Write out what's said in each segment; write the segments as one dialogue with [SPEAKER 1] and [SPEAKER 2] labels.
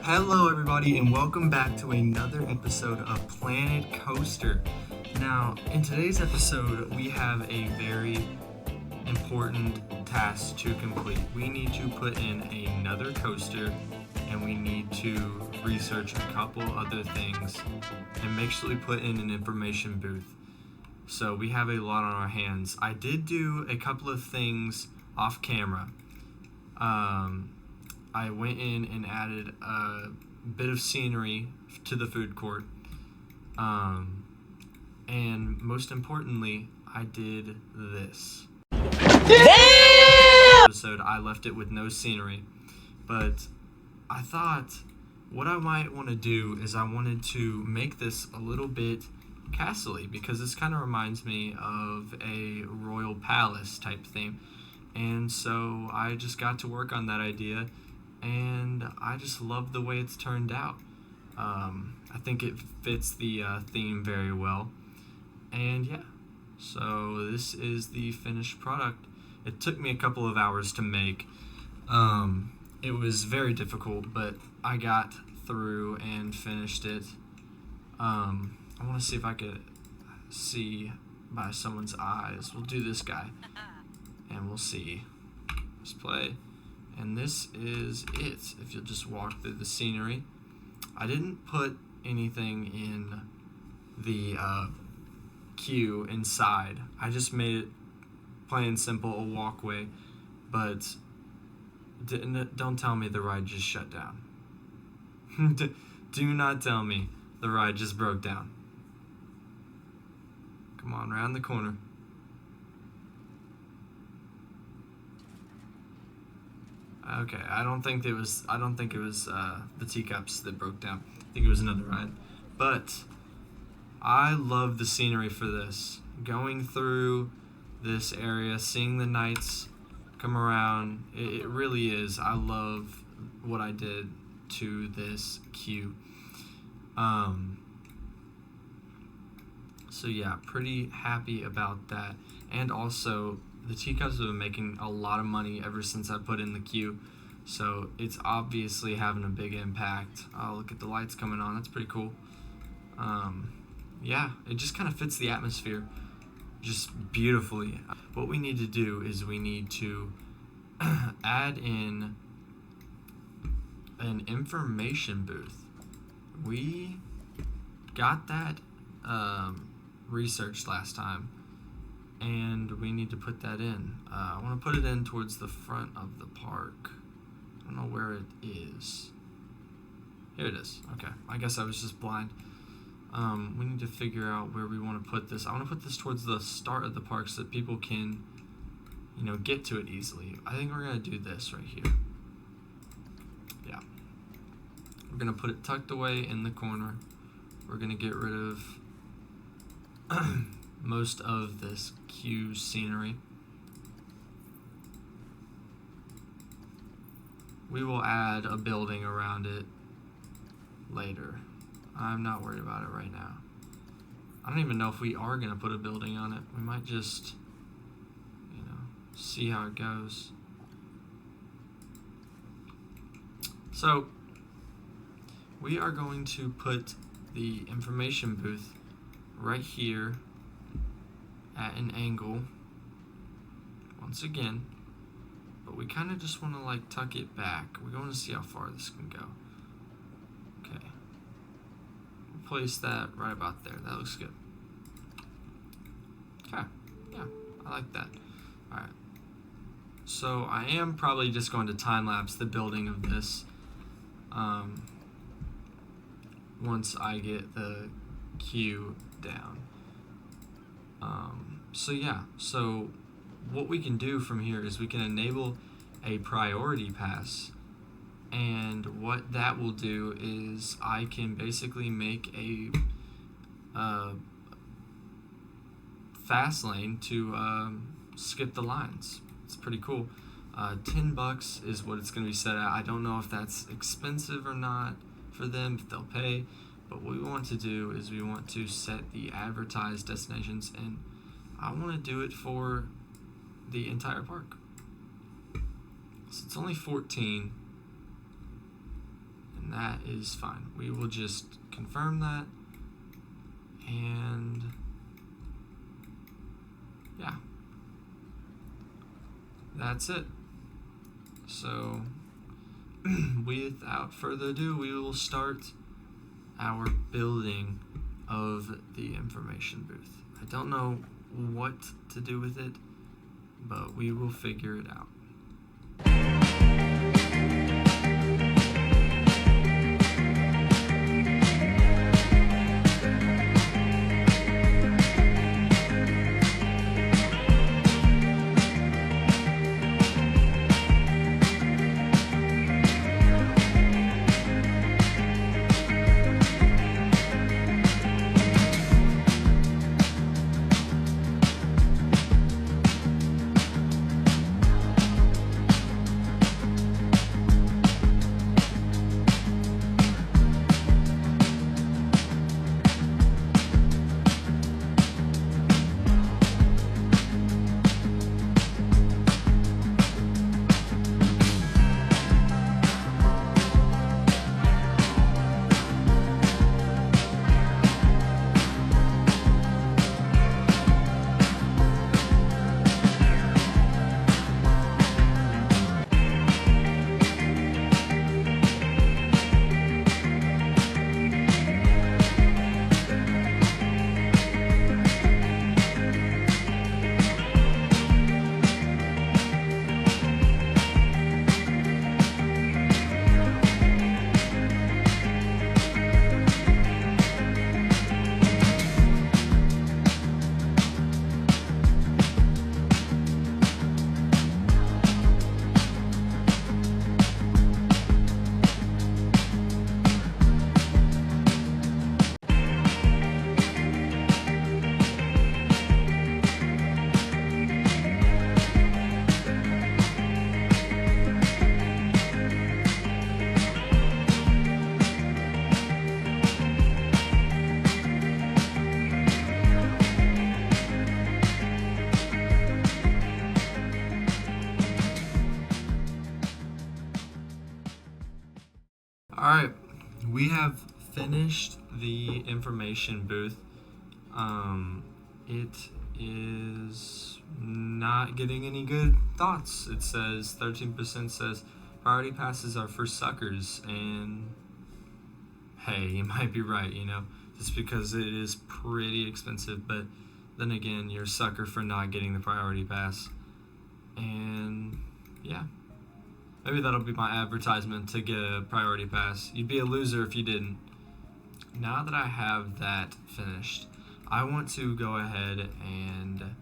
[SPEAKER 1] Hello, everybody, and welcome back to another episode of Planet Coaster. Now, in today's episode, we have a very important task to complete. We need to put in another coaster, and we need to research a couple other things and make sure we put in an information booth. So we have a lot on our hands. I did do a couple of things off camera. I went in and added a bit of scenery to the food court. And most importantly, I did this. Episode, I left it with no scenery. But I thought what I might want to do is I wanted to make this a little bit castle-y, because this kind of reminds me of a royal palace type theme. And so I just got to work on that idea, and I just love the way it's turned out. I think it fits the theme very well. And yeah, so this is the finished product. It took me a couple of hours to make. It was very difficult, but I got through and finished it. I want to see if I could see by someone's eyes. We'll do this guy, and we'll see. Let's play. And this is it. If you'll just walk through the scenery. I didn't put anything in the queue inside. I just made it plain and simple a walkway. But don't tell me the ride just shut down. Do not tell me the ride just broke down. Come on, round the corner. Okay, I don't think it was the teacups that broke down. I think it was another ride. But I love the scenery for this. Going through this area, seeing the knights come around, it really is. I love what I did to this queue. So yeah, pretty happy about that. And also, the teacups have been making a lot of money ever since I put in the queue. So it's obviously having a big impact. Oh, look at the lights coming on. That's pretty cool. Yeah, it just kind of fits the atmosphere just beautifully. What we need to do is we need to add in an information booth. We got that researched last time, and we need to put that in. I want to put it in towards the front of the park. I don't know where it is. Here it is. Okay, I guess I was just blind. We need to figure out where we want to put this. I want to put this towards the start of the park so that people can, get to it easily. I think we're going to do this right here. Yeah. We're going to put it tucked away in the corner. We're going to get rid of most of this queue scenery. We will add a building around it later. I'm not worried about it right now. I don't even know if we are going to put a building on it. We might just, see how it goes. So, we are going to put the information booth right here at an angle once again, but we kind of just want to tuck it back. We want to see how far this can go. Okay, we'll place that right about there. That looks good. Okay, yeah, I like that. All right, so I am probably just going to time lapse the building of this once I get the queue down. So yeah, so what we can do from here is we can enable a priority pass, and what that will do is I can basically make a fast lane to skip the lines. It's pretty cool. $10 is what it's going to be set at. I don't know if that's expensive or not for them, if they'll pay, but what we want to do is we want to set the advertised destinations, and I want to do it for the entire park. So it's only 14, and that is fine. We will just confirm that, and yeah, that's it. So without further ado, we will start our building of the information booth. I don't know what to do with it, but we will figure it out. Alright, we have finished the information booth. It is not getting any good thoughts. It says 13% says priority passes are for suckers, and hey, you might be right, just because it is pretty expensive, but then again, you're a sucker for not getting the priority pass. And yeah, maybe that'll be my advertisement to get a priority pass. You'd be a loser if you didn't. Now that I have that finished, I want to go ahead and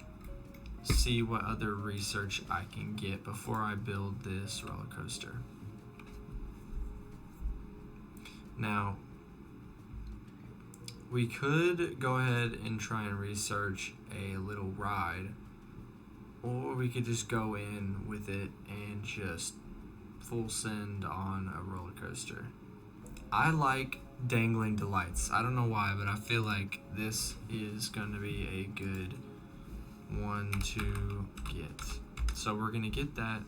[SPEAKER 1] see what other research I can get before I build this roller coaster. Now, we could go ahead and try and research a little ride, or we could just go in with it and just full send on a roller coaster. I like Dangling Delights. I don't know why, but I feel like this is going to be a good one to get. So we're going to get that.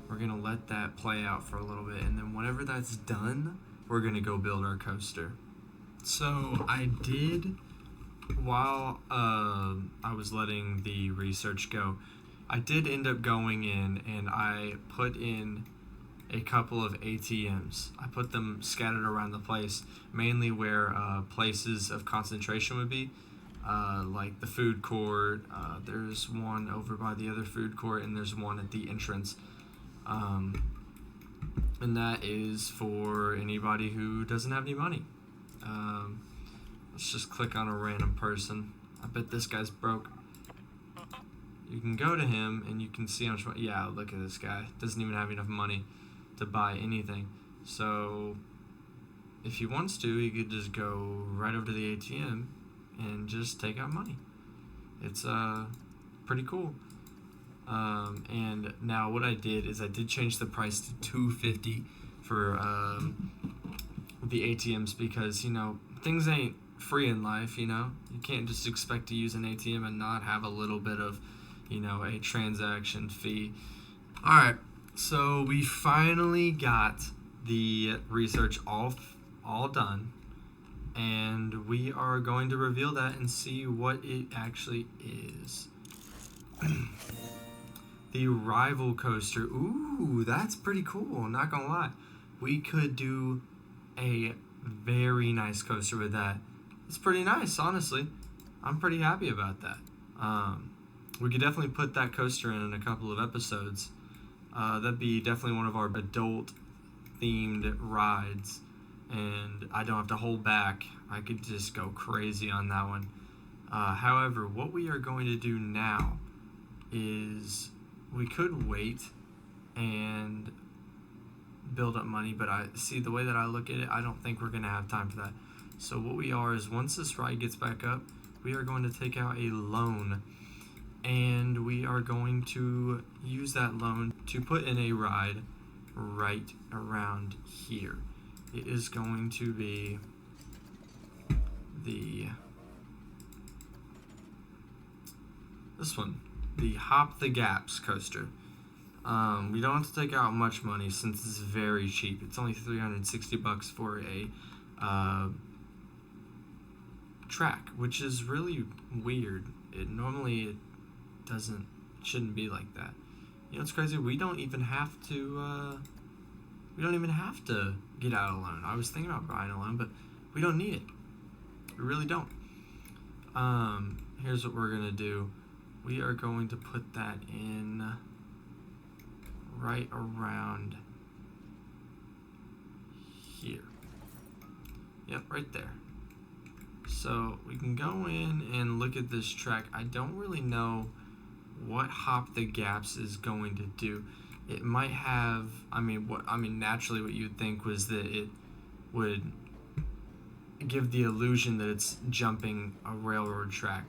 [SPEAKER 1] We're going to let that play out for a little bit, and then whenever that's done, we're going to go build our coaster. So I did, while I was letting the research go, I did end up going in and I put in a couple of ATMs. I put them scattered around the place, mainly where places of concentration would be, like the food court. There's one over by the other food court, and there's one at the entrance. And that is for anybody who doesn't have any money. Let's just click on a random person. I bet this guy's broke. You can go to him and you can see how much money. Yeah, look at this guy. Doesn't even have enough money to buy anything. So if he wants to, he could just go right over to the ATM and just take out money. It's pretty cool. And now what I did is I did change the price to $2.50 for the ATMs, because things ain't free in life. You can't just expect to use an ATM and not have a little bit of a transaction fee. Alright, so we finally got the research all done, and we are going to reveal that and see what it actually is. The rival coaster. Ooh, that's pretty cool, not gonna lie. We could do a very nice coaster with that. It's pretty nice, honestly. I'm pretty happy about that. We could definitely put that coaster in a couple of episodes. That'd be definitely one of our adult themed rides, and I don't have to hold back. I could just go crazy on that one. However, what we are going to do now is we could wait and build up money, but I see the way that I look at it, I don't think we're going to have time for that. So what we are is, once this ride gets back up, we are going to take out a loan, and we are going to use that loan to put in a ride right around here. It is going to be this one, the Hop the Gaps coaster. We don't have to take out much money since it's very cheap. It's only $360 for a track, which is really weird. It shouldn't be like that. You know, it's crazy. We don't even have to get out a loan. I was thinking about buying a loan, but we don't need it. We really don't. Here's what we're gonna do. We are going to put that in right around here. Yep, right there. So we can go in and look at this track. I don't really know what Hop the Gaps is going to do. It might have, naturally what you'd think was that it would give the illusion that it's jumping a railroad track,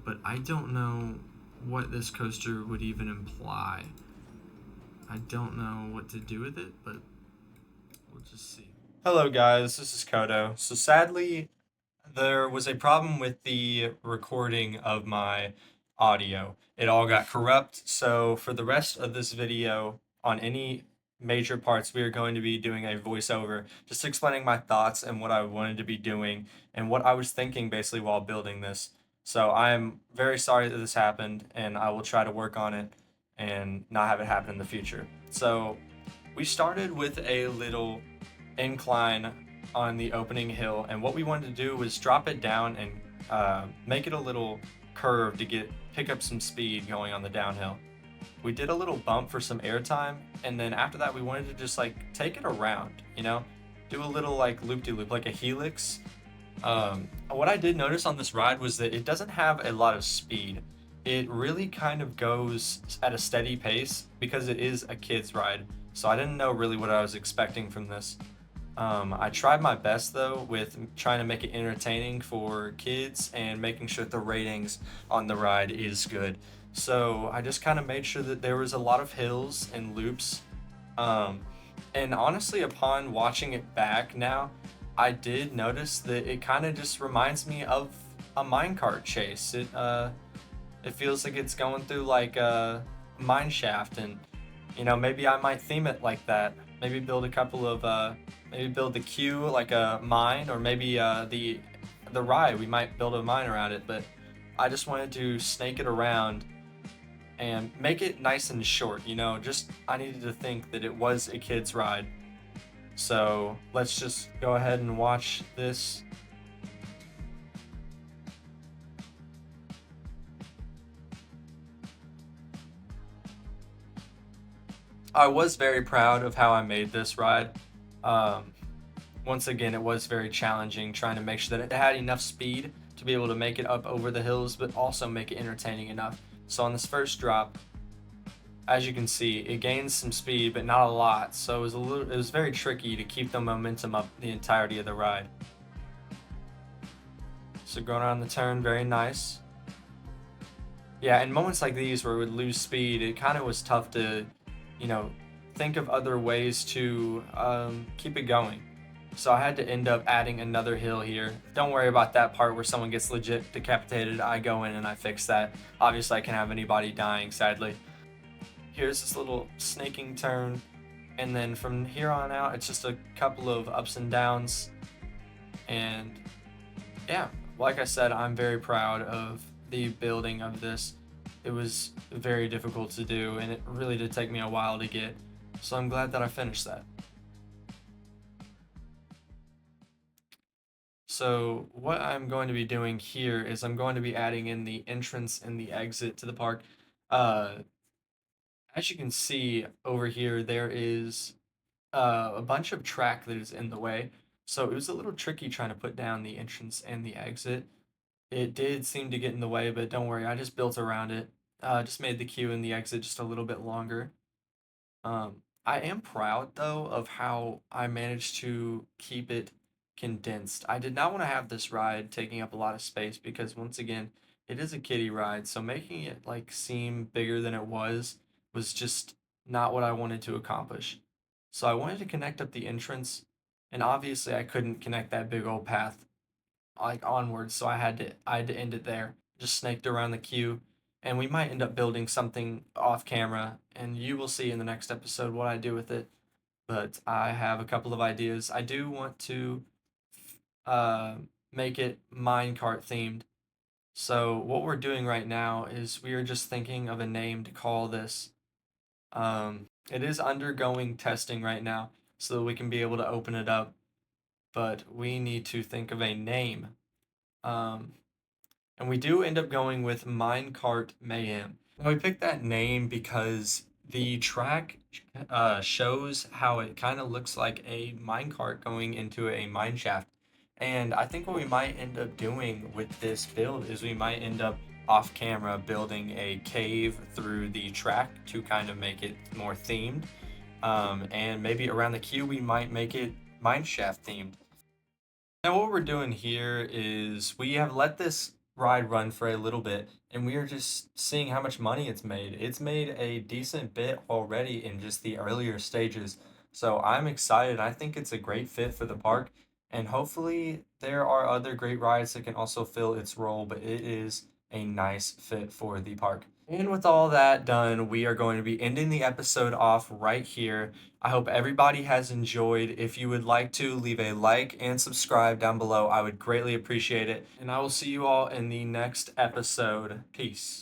[SPEAKER 1] but I don't know what this coaster would even imply. I don't know what to do with it, but we'll just see. Hello guys, this is Kodo. So sadly, there was a problem with the recording of my audio. It all got corrupt, so for the rest of this video, on any major parts, we are going to be doing a voiceover, just explaining my thoughts and what I wanted to be doing and what I was thinking basically while building this. So I'm very sorry that this happened, and I will try to work on it and not have it happen in the future. So we started with a little incline on the opening hill, and what we wanted to do was drop it down and make it a little curve to pick up some speed going on the downhill. We did a little bump for some airtime, and then after that we wanted to just like take it around, do a little like loop-de-loop, like a helix. What I did notice on this ride was that it doesn't have a lot of speed. It really kind of goes at a steady pace because it is a kid's ride, so I didn't know really what I was expecting from this. I tried my best though with trying to make it entertaining for kids and making sure that the ratings on the ride is good. So I just kind of made sure that there was a lot of hills and loops. And honestly, upon watching it back now, I did notice that it kind of just reminds me of a minecart chase. It feels like it's going through like a mine shaft, and maybe I might theme it like that. Maybe build a couple of maybe build the queue like a mine, or maybe the ride, we might build a mine around it. But I just wanted to snake it around and make it nice and short. I needed to think that it was a kid's ride. So let's just go ahead and watch this. I was very proud of how I made this ride. Once again, it was very challenging trying to make sure that it had enough speed to be able to make it up over the hills, but also make it entertaining enough. So on this first drop, as you can see, it gains some speed, but not a lot. So it was very tricky to keep the momentum up the entirety of the ride. So going around the turn, very nice. Yeah, in moments like these where it would lose speed, it kind of was tough to, think of other ways to keep it going. So I had to end up adding another hill here. Don't worry about that part where someone gets legit decapitated. I go in and I fix that. Obviously I can't have anybody dying, sadly. Here's this little snaking turn. And then from here on out, it's just a couple of ups and downs. And yeah, like I said, I'm very proud of the building of this. It was very difficult to do, and it really did take me a while to get. So I'm glad that I finished that. So what I'm going to be doing here is I'm going to be adding in the entrance and the exit to the park. Uh, as you can see over here, there is a bunch of track that is in the way. So it was a little tricky trying to put down the entrance and the exit. It did seem to get in the way, but don't worry, I just built around it. Just made the queue and the exit just a little bit longer. I am proud though of how I managed to keep it condensed. I did not want to have this ride taking up a lot of space because once again, it is a kiddie ride, so making it like seem bigger than it was just not what I wanted to accomplish. So I wanted to connect up the entrance, and obviously I couldn't connect that big old path like onwards, so I had to end it there. Just snaked around the queue, and we might end up building something off camera, and you will see in the next episode what I do with it. But I have a couple of ideas. I do want to uh, make it minecart themed. So what we're doing right now is we are just thinking of a name to call this. It is undergoing testing right now, so that we can be able to open it up. But we need to think of a name. Um, And we do end up going with Minecart Mayhem. And we picked that name because the track shows how it kind of looks like a minecart going into a mine shaft. And I think what we might end up doing with this build is we might end up off camera building a cave through the track to kind of make it more themed. And maybe around the queue, we might make it mine shaft themed. Now, what we're doing here is we have let this ride run for a little bit, and we are just seeing how much money it's made. It's made a decent bit already in just the earlier stages. So I'm excited. I think it's a great fit for the park, and hopefully there are other great rides that can also fill its role, but it is a nice fit for the park. And with all that done, we are going to be ending the episode off right here. I hope everybody has enjoyed. If you would like to, leave a like and subscribe down below. I would greatly appreciate it. And I will see you all in the next episode. Peace.